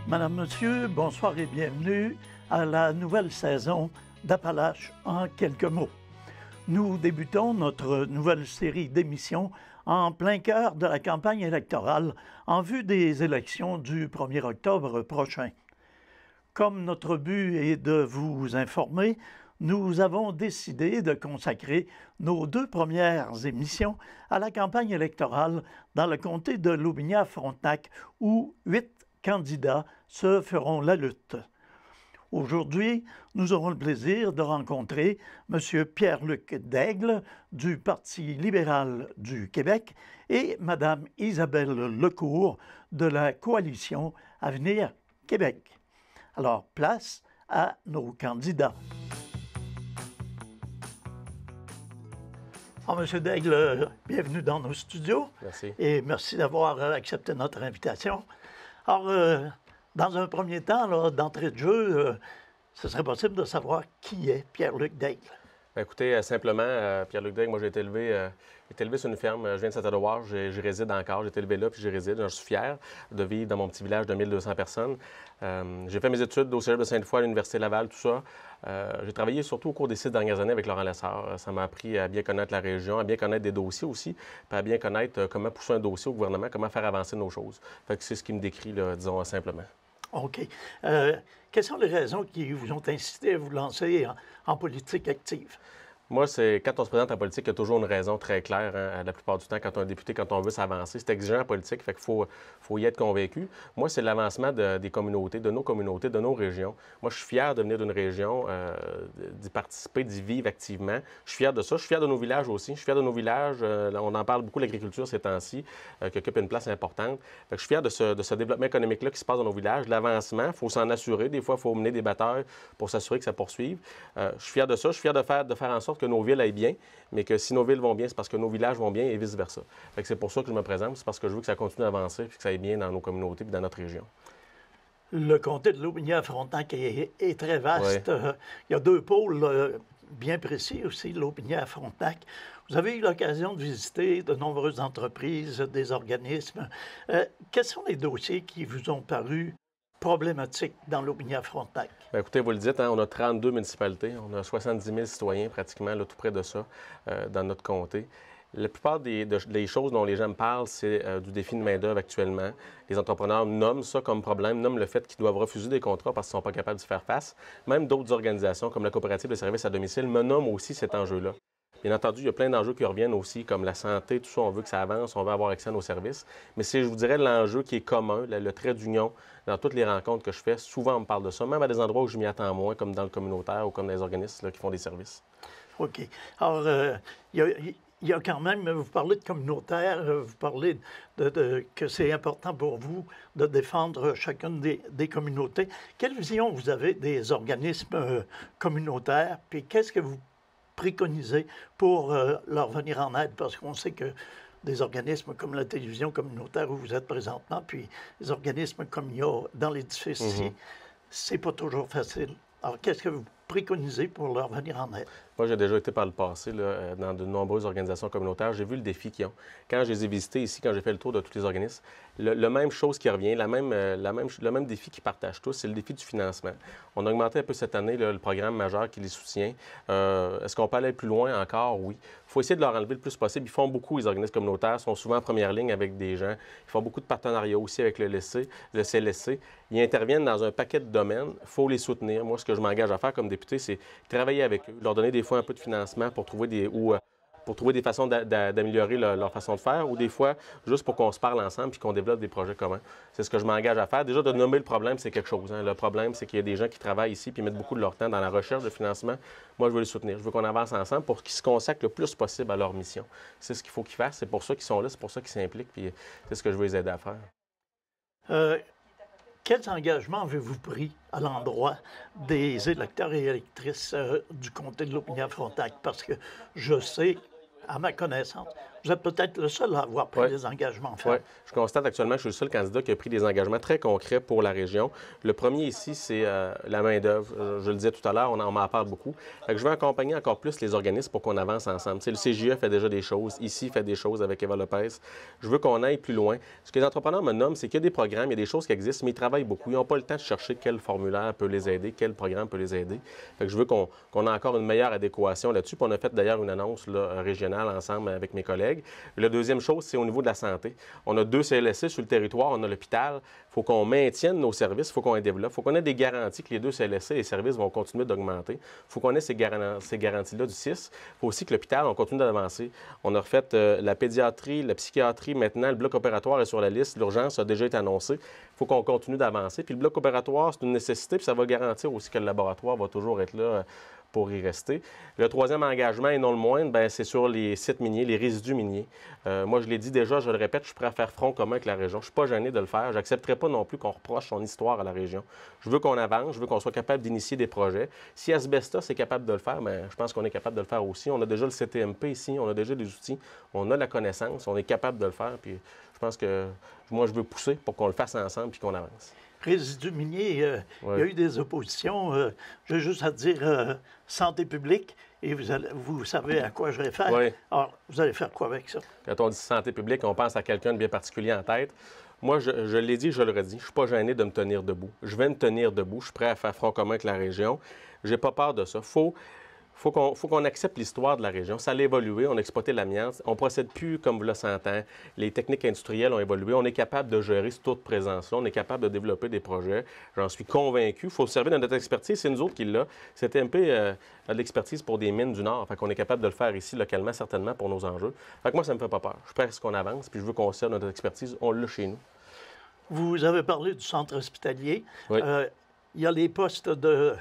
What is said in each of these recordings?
Madame, Monsieur, bonsoir et bienvenue à la nouvelle saison d'Appalaches en quelques mots. Nous débutons notre nouvelle série d'émissions en plein cœur de la campagne électorale en vue des élections du 1er octobre prochain. Comme notre but est de vous informer, nous avons décidé de consacrer nos 2 premières émissions à la campagne électorale dans le comté de Loubinière-Frontenac où 8 candidats se feront la lutte. Aujourd'hui, nous aurons le plaisir de rencontrer M. Pierre-Luc Daigle du Parti libéral du Québec et Mme Isabelle Lecourt de la Coalition Avenir Québec. Alors, place à nos candidats. Alors, M. Daigle, bienvenue dans nos studios. Merci. Et merci d'avoir accepté notre invitation. Alors, dans un premier temps, d'entrée de jeu, ce serait possible de savoir qui est Pierre-Luc Daigle. Bien, écoutez, simplement, Pierre-Luc Daigle, moi j'ai été élevé sur une ferme, je viens de Saint-Édouard, j'y réside encore, j'ai été élevé là, puis j'y réside. Je suis fier de vivre dans mon petit village de 1200 personnes. J'ai fait mes études au Cégep de Sainte-Foy, à l'Université Laval, tout ça. J'ai travaillé surtout au cours des 6 dernières années avec Laurent Lessard. Ça m'a appris à bien connaître la région, à bien connaître des dossiers aussi, puis à bien connaître comment pousser un dossier au gouvernement, comment faire avancer nos choses. Fait que c'est ce qui me décrit, là, disons, simplement. OK. Quelles sont les raisons qui vous ont incité à vous lancer en politique active? Moi, c'est quand on se présente en politique, il y a toujours une raison très claire. La plupart du temps, quand on est député, quand on veut s'avancer, c'est exigeant en politique, fait qu'il faut y être convaincu. Moi, c'est l'avancement des communautés, de nos régions. Moi, je suis fier de venir d'une région, d'y participer, d'y vivre activement. Je suis fier de ça. Je suis fier de nos villages aussi. Je suis fier de nos villages. On en parle beaucoup, l'agriculture ces temps-ci, qui occupe une place importante. Fait que je suis fier de ce développement économique-là qui se passe dans nos villages, l'avancement. Il faut s'en assurer. Des fois, il faut mener des batailles pour s'assurer que ça poursuive. Je suis fier de ça. Je suis fier de faire en sorte que nos villes aillent bien, mais que si nos villes vont bien, c'est parce que nos villages vont bien et vice-versa. C'est pour ça que je me présente, c'est parce que je veux que ça continue d'avancer et que ça aille bien dans nos communautés et dans notre région. Le comté de Loubinière-Frontenac est très vaste. Oui. Il y a 2 pôles bien précis aussi, Loubinière-Frontenac. Vous avez eu l'occasion de visiter de nombreuses entreprises, des organismes. Quels sont les dossiers qui vous ont paru problématiques dans Loubinière-Frontenac? Bien, écoutez, vous le dites, hein, on a 32 municipalités, on a 70 000 citoyens pratiquement, là, tout près de ça, dans notre comté. La plupart des choses dont les gens me parlent, c'est du défi de main-d'œuvre actuellement. Les entrepreneurs nomment ça comme problème, nomment le fait qu'ils doivent refuser des contrats parce qu'ils ne sont pas capables d'y faire face. Même d'autres organisations, comme la coopérative de services à domicile, me nomment aussi cet enjeu-là. Bien entendu, il y a plein d'enjeux qui reviennent aussi, comme la santé, tout ça, on veut que ça avance, on veut avoir accès à nos services. Mais c'est, je vous dirais, l'enjeu qui est commun, le trait d'union dans toutes les rencontres que je fais. Souvent, on me parle de ça, même à des endroits où je m'y attends moins, comme dans le communautaire ou comme dans les organismes là, qui font des services. OK. Alors, il y a quand même, vous parlez de communautaire, vous parlez que c'est important pour vous de défendre chacune des communautés. Quelle vision vous avez des organismes communautaires, puis qu'est-ce que vous préconisez pour leur venir en aide? Parce qu'on sait que des organismes comme la télévision communautaire où vous êtes présentement, puis des organismes comme il y a dans l'édifice ici, c'est pas toujours facile. Alors, qu'est-ce que vous préconisez pour leur venir en aide? Moi, j'ai déjà été par le passé là, dans de nombreuses organisations communautaires. J'ai vu le défi qu'ils ont. Quand je les ai visités ici, quand j'ai fait le tour de tous les organismes, la même chose qui revient, le même défi qu'ils partagent tous, c'est le défi du financement. On a augmenté un peu cette année là, le programme majeur qui les soutient. Est-ce qu'on peut aller plus loin encore? Oui. Il faut essayer de leur enlever le plus possible. Ils font beaucoup, les organismes communautaires, sont souvent en première ligne avec des gens. Ils font beaucoup de partenariats aussi avec le CLSC. Ils interviennent dans un paquet de domaines. Il faut les soutenir. Moi, ce que je m'engage à faire comme député, c'est travailler avec eux, leur donner des fois un peu de financement pour trouver des façons d'améliorer leur façon de faire ou des fois juste pour qu'on se parle ensemble puis qu'on développe des projets communs. C'est ce que je m'engage à faire. Déjà, de nommer le problème, c'est quelque chose. Hein. Le problème, c'est qu'il y a des gens qui travaillent ici puis mettent beaucoup de leur temps dans la recherche de financement. Moi, je veux les soutenir. Je veux qu'on avance ensemble pour qu'ils se consacrent le plus possible à leur mission. C'est ce qu'il faut qu'ils fassent. C'est pour ça qu'ils sont là, c'est pour ça qu'ils s'impliquent puis c'est ce que je veux les aider à faire. Quels engagements avez-vous pris à l'endroit des électeurs et électrices du comté de Loubinière-Frontenac? Parce que je sais, à ma connaissance, Vous êtes peut-être le seul à avoir pris des engagements fermes. Oui, je constate actuellement que je suis le seul candidat qui a pris des engagements très concrets pour la région. Le premier ici, c'est la main-d'œuvre. Je le disais tout à l'heure, on m'en parle beaucoup. Fait que je veux accompagner encore plus les organismes pour qu'on avance ensemble. Tu sais, le CGE fait déjà des choses, ici fait des choses avec Eva Lopez. Je veux qu'on aille plus loin. Ce que les entrepreneurs me nomment, c'est qu'il y a des programmes, il y a des choses qui existent, mais ils travaillent beaucoup. Ils n'ont pas le temps de chercher quel formulaire peut les aider, quel programme peut les aider. Fait que je veux qu'on ait encore une meilleure adéquation là-dessus. Puis on a fait d'ailleurs une annonce là, régionale ensemble avec mes collègues. La deuxième chose, c'est au niveau de la santé. On a 2 CLSC sur le territoire, on a l'hôpital. Il faut qu'on maintienne nos services, il faut qu'on les développe. Il faut qu'on ait des garanties que les 2 CLSC, les services vont continuer d'augmenter. Il faut qu'on ait ces garanties-là du 6. Il faut aussi que l'hôpital, on continue d'avancer. On a refait la pédiatrie, la psychiatrie. Maintenant, le bloc opératoire est sur la liste. L'urgence a déjà été annoncée. Il faut qu'on continue d'avancer. Puis le bloc opératoire, c'est une nécessité, puis ça va garantir aussi que le laboratoire va toujours être là pour y rester. Le troisième engagement, et non le moindre, bien, c'est sur les sites miniers, les résidus miniers. Moi, je l'ai dit déjà, je le répète, je suis prêt à faire front commun avec la région. Je ne suis pas gêné de le faire. Je n'accepterai pas non plus qu'on reproche son histoire à la région. Je veux qu'on avance, je veux qu'on soit capable d'initier des projets. Si Asbestos est capable de le faire, bien, je pense qu'on est capable de le faire aussi. On a déjà le CTMP ici, on a déjà des outils, on a la connaissance, on est capable de le faire. Puis je pense que moi, je veux pousser pour qu'on le fasse ensemble puis qu'on avance. Résidus miniers, il y a eu des oppositions. J'ai juste à dire santé publique et vous savez à quoi je réfère. Oui. Alors, vous allez faire quoi avec ça? Quand on dit santé publique, on pense à quelqu'un de bien particulier en tête. Moi, je l'ai dit, je le redis, je ne suis pas gêné de me tenir debout. Je vais me tenir debout. Je suis prêt à faire front commun avec la région. Je n'ai pas peur de ça. Faut qu'on accepte l'histoire de la région. Ça a évolué, on a exploité l'amiante. On ne procède plus comme vous le sentez. Les techniques industrielles ont évolué. On est capable de gérer ce taux de présence-là. On est capable de développer des projets. J'en suis convaincu. Il faut se servir de notre expertise. C'est nous autres qui l'a. CTMP a de l'expertise pour des mines du Nord. Fait qu'on est capable de le faire ici, localement, certainement, pour nos enjeux. Fait que moi, ça ne me fait pas peur. Je suis prêt à ce qu'on avance, puis je veux qu'on serve notre expertise. On l'a chez nous. Vous avez parlé du centre hospitalier. Oui. Il y a les postes de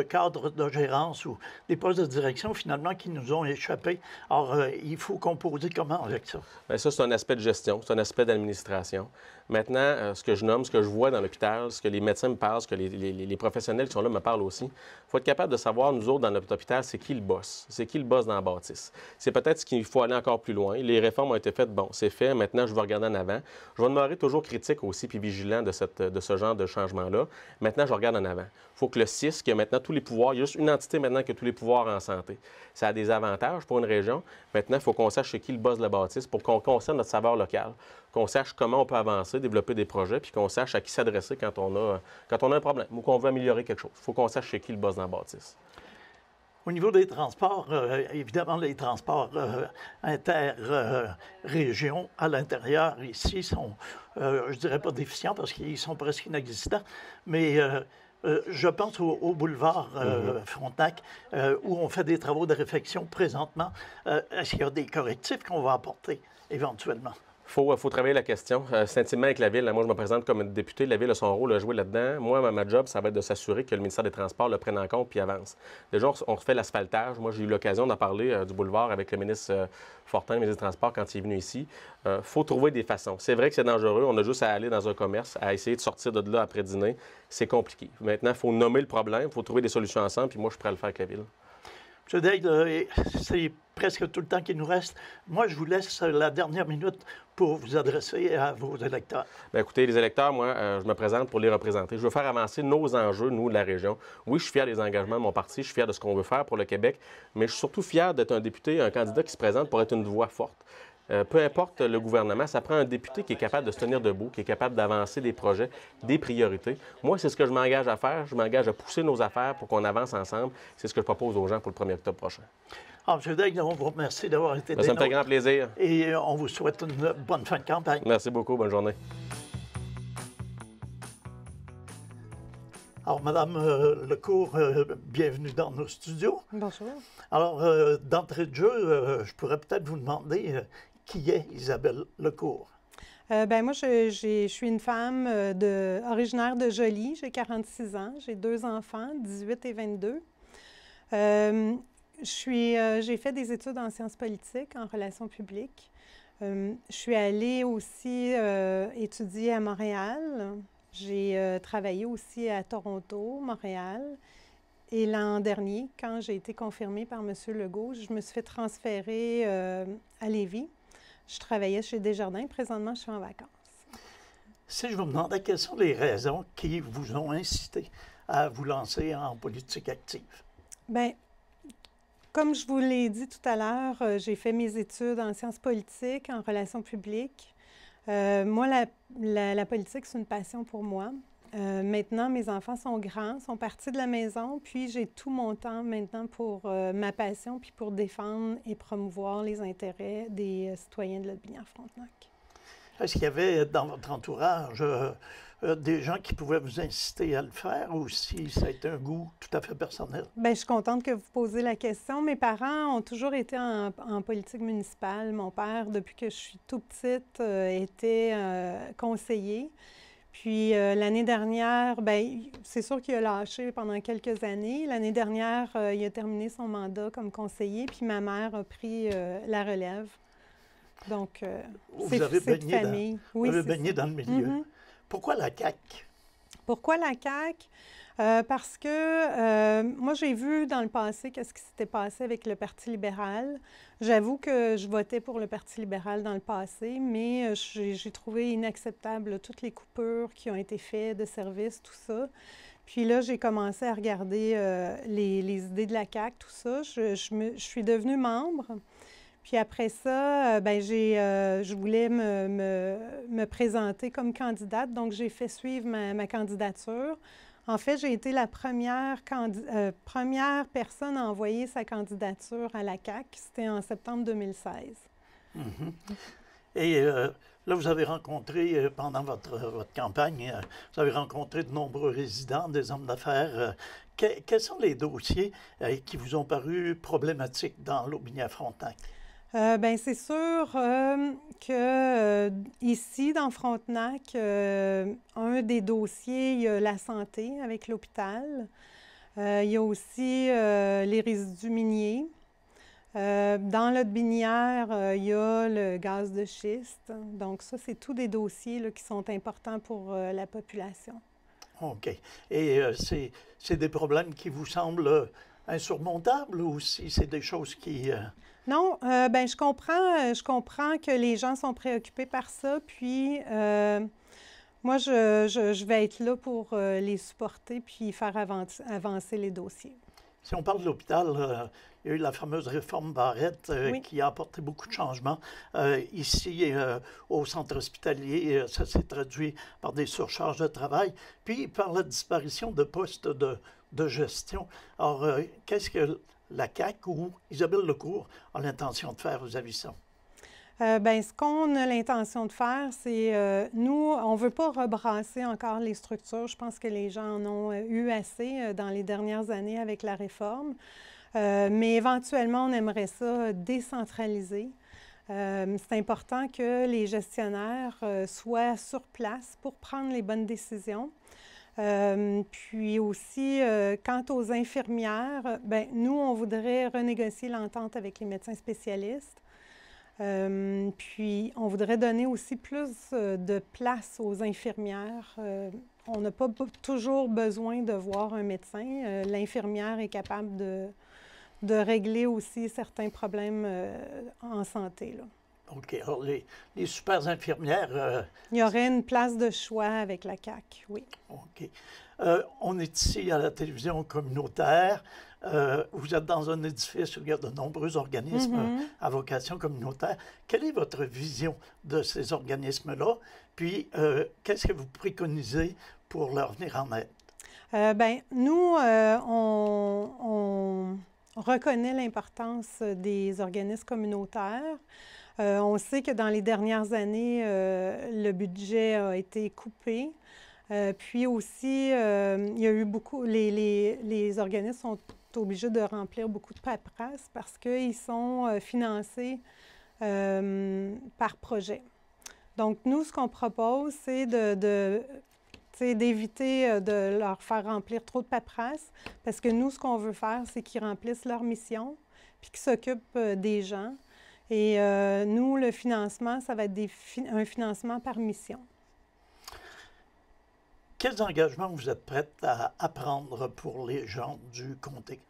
cadre de gérance ou des postes de direction, finalement, qui nous ont échappé. Alors, il faut composer comment avec ça? Bien, ça, c'est un aspect de gestion, c'est un aspect d'administration. Maintenant, ce que je nomme, ce que je vois dans l'hôpital, ce que les médecins me parlent, ce que les professionnels qui sont là me parlent aussi, il faut être capable de savoir, nous autres, dans notre hôpital, c'est qui le boss? C'est qui le boss dans la bâtisse? C'est peut-être ce qu'il faut aller encore plus loin. Les réformes ont été faites, bon, c'est fait, maintenant, je vais regarder en avant. Je vais demeurer toujours critique aussi, puis vigilant de ce genre de changement-là. Maintenant, je regarde en avant. Il faut que le CIS, qui a maintenant tous les pouvoirs, il y a juste une entité maintenant qui a tous les pouvoirs en santé. Ça a des avantages pour une région. Maintenant, il faut qu'on sache c'est qui le boss de la bâtisse pour qu'on conserve notre saveur locale, qu'on sache comment on peut avancer, développer des projets, puis qu'on sache à qui s'adresser quand on a un problème ou qu'on veut améliorer quelque chose. Il faut qu'on sache c'est qui le boss dans la bâtisse. Au niveau des transports, évidemment, les transports inter-régions à l'intérieur ici sont, je dirais pas déficients parce qu'ils sont presque inexistants, mais je pense au boulevard Frontenac où on fait des travaux de réfection présentement. Est-ce qu'il y a des correctifs qu'on va apporter éventuellement? Il faut travailler la question. C'est intimement avec la Ville. Moi, je me présente comme député. La Ville a son rôle à jouer là-dedans. Moi, ma job, ça va être de s'assurer que le ministère des Transports le prenne en compte puis avance. Déjà, on refait l'asphaltage. Moi, j'ai eu l'occasion d'en parler du boulevard avec le ministre Fortin, le ministre des Transports, quand il est venu ici. Il faut trouver des façons. C'est vrai que c'est dangereux. On a juste à aller dans un commerce, à essayer de sortir de là après dîner. C'est compliqué. Maintenant, il faut nommer le problème. Il faut trouver des solutions ensemble. Puis moi, je suis prêt à le faire avec la Ville. M. Daigle, c'est presque tout le temps qu'il nous reste. Moi, je vous laisse la dernière minute pour vous adresser à vos électeurs. Bien, écoutez, les électeurs, moi, je me présente pour les représenter. Je veux faire avancer nos enjeux, nous, de la région. Oui, je suis fier des engagements de mon parti, je suis fier de ce qu'on veut faire pour le Québec, mais je suis surtout fier d'être un député, un candidat qui se présente pour être une voix forte. Peu importe le gouvernement, ça prend un député qui est capable de se tenir debout, qui est capable d'avancer des projets, des priorités. Moi, c'est ce que je m'engage à faire. Je m'engage à pousser nos affaires pour qu'on avance ensemble. C'est ce que je propose aux gens pour le 1er octobre prochain. Alors, M. Daigle, on vous remercie d'avoir été là. Ça me fait grand plaisir. Et on vous souhaite une bonne fin de campagne. Merci beaucoup. Bonne journée. Alors, Madame Lecourt, bienvenue dans nos studios. Bonjour. Alors, d'entrée de jeu, je pourrais peut-être vous demander qui est Isabelle Lecourt? Moi, je suis une femme originaire de Joly. J'ai 46 ans. J'ai 2 enfants, 18 et 22. J'ai fait des études en sciences politiques, en relations publiques. Je suis allée aussi étudier à Montréal. J'ai travaillé aussi à Toronto, Montréal. Et l'an dernier, quand j'ai été confirmée par M. Legault, je me suis fait transférer à Lévis je travaillais chez Desjardins. Présentement, je suis en vacances. Si je vous demandais quelles sont les raisons qui vous ont incité à vous lancer en politique active? Bien, comme je vous l'ai dit tout à l'heure, j'ai fait mes études en sciences politiques, en relations publiques. Moi, la politique, c'est une passion pour moi. Maintenant, mes enfants sont grands, sont partis de la maison, puis j'ai tout mon temps maintenant pour ma passion, puis pour défendre et promouvoir les intérêts des citoyens de Lotbinière-Frontenac. Est-ce qu'il y avait dans votre entourage des gens qui pouvaient vous inciter à le faire ou si ça a été un goût tout à fait personnel? Bien, je suis contente que vous posiez la question. Mes parents ont toujours été en politique municipale. Mon père, depuis que je suis tout petite, était conseiller. Puis l'année dernière, bien, c'est sûr qu'il a lâché pendant quelques années. L'année dernière, il a terminé son mandat comme conseiller, puis ma mère a pris la relève. Donc, c'est de famille. Vous avez baigné dans le milieu. Mm-hmm. Pourquoi la CAQ? Pourquoi la CAQ? Parce que moi, j'ai vu dans le passé qu'est-ce qui s'était passé avec le Parti libéral. J'avoue que je votais pour le Parti libéral dans le passé, mais j'ai trouvé inacceptable toutes les coupures qui ont été faites de services, tout ça. Puis là, j'ai commencé à regarder les idées de la CAQ, tout ça. Je suis devenue membre. Puis après ça, bien, je voulais me présenter comme candidate, donc j'ai fait suivre ma candidature. En fait, j'ai été la première personne à envoyer sa candidature à la CAQ. C'était en septembre 2016. Mm-hmm. Et là, vous avez rencontré, pendant votre campagne, vous avez rencontré de nombreux résidents, des hommes d'affaires. Quels sont les dossiers qui vous ont paru problématiques dans Lotbinière-Frontenac? Bien, c'est sûr que ici, dans Frontenac, un des dossiers, il y a la santé avec l'hôpital. Il y a aussi les résidus miniers. Dans Lotbinière, il y a le gaz de schiste. Donc ça, c'est tous des dossiers là, qui sont importants pour la population. OK. Et c'est des problèmes qui vous semblent insurmontables ou si c'est des choses qui... Non, bien, je comprends que les gens sont préoccupés par ça, puis moi, je vais être là pour les supporter puis faire avancer les dossiers. Si on parle de l'hôpital, il y a eu la fameuse réforme Barrette oui. qui a apporté beaucoup de changements. Ici, au centre hospitalier, ça s'est traduit par des surcharges de travail, puis par la disparition de postes de gestion. Alors, qu'est-ce que la CAQ ou Isabelle Lecourt a l'intention de faire vis-à-vis ça? Bien, ce qu'on a l'intention de faire, c'est, nous, on ne veut pas rebrasser encore les structures. Je pense que les gens en ont eu assez dans les dernières années avec la réforme. Mais éventuellement, on aimerait ça décentraliser. C'est important que les gestionnaires soient sur place pour prendre les bonnes décisions. Puis aussi, quant aux infirmières, bien, nous, on voudrait renégocier l'entente avec les médecins spécialistes. Puis, on voudrait donner aussi plus de place aux infirmières. On n'a pas toujours besoin de voir un médecin. L'infirmière est capable de régler aussi certains problèmes en santé, là. OK. Alors, les super infirmières... Il y aurait une place de choix avec la CAQ, oui. OK. On est ici à la télévision communautaire. Vous êtes dans un édifice où il y a de nombreux organismes à vocation communautaire. Quelle est votre vision de ces organismes-là? Puis, qu'est-ce que vous préconisez pour leur venir en aide? Bien, nous, on reconnaît l'importance des organismes communautaires. On sait que dans les dernières années, le budget a été coupé. Puis aussi, il y a eu beaucoup... Les organismes sont obligés de remplir beaucoup de paperasse parce qu'ils sont financés par projet. Donc, nous, ce qu'on propose, c'est d'éviter de leur faire remplir trop de paperasse parce que nous, ce qu'on veut faire, c'est qu'ils remplissent leur mission puis qu'ils s'occupent des gens. Et nous, le financement, ça va être un financement par mission. Quels engagements vous êtes prête à prendre pour les gens du comté?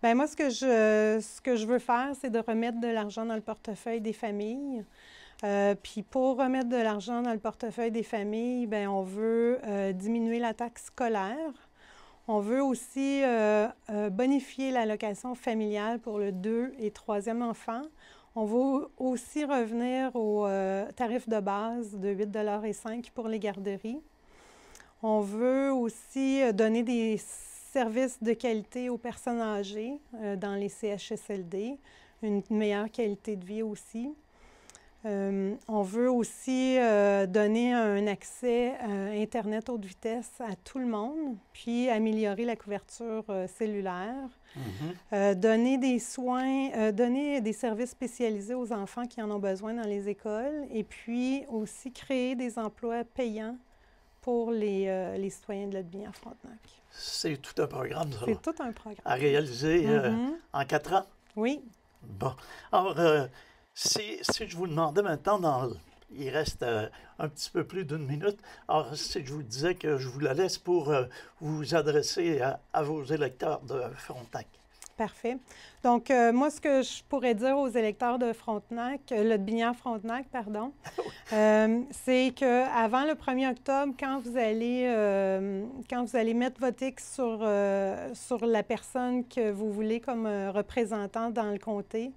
Bien, moi, ce que je veux faire, c'est de remettre de l'argent dans le portefeuille des familles. Puis pour remettre de l'argent dans le portefeuille des familles, bien, on veut diminuer la taxe scolaire. On veut aussi bonifier l'allocation familiale pour le 2 et 3e enfant. On veut aussi revenir au tarif de base de 8,05 $ pour les garderies. On veut aussi donner des services de qualité aux personnes âgées dans les CHSLD, une meilleure qualité de vie aussi. On veut aussi donner un accès Internet haute vitesse à tout le monde, puis améliorer la couverture cellulaire, donner des soins, donner des services spécialisés aux enfants qui en ont besoin dans les écoles, et puis aussi créer des emplois payants pour les citoyens de Letbinière-Frontenac. C'est tout un programme, ça. C'est tout un programme. À réaliser en 4 ans? Oui. Bon. Alors, si je vous demandais maintenant, il reste un petit peu plus d'1 minute, alors si je vous disais que je vous la laisse pour vous adresser à vos électeurs de Frontenac. Parfait. Donc, moi, ce que je pourrais dire aux électeurs de Frontenac, Letbinière-Frontenac, pardon, c'est qu'avant le 1er octobre, quand vous allez mettre votre X sur la personne que vous voulez comme représentant dans le comté,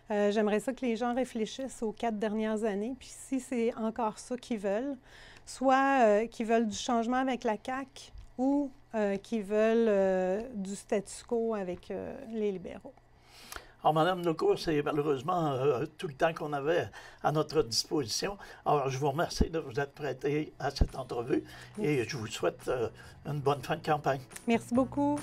j'aimerais ça que les gens réfléchissent aux 4 dernières années, puis si c'est encore ça qu'ils veulent, soit qu'ils veulent du changement avec la CAQ ou qui veulent du statu quo avec les libéraux. Alors, Mme Lecourt, c'est malheureusement tout le temps qu'on avait à notre disposition. Alors, je vous remercie de vous être prêté à cette entrevue et je vous souhaite une bonne fin de campagne. Merci beaucoup.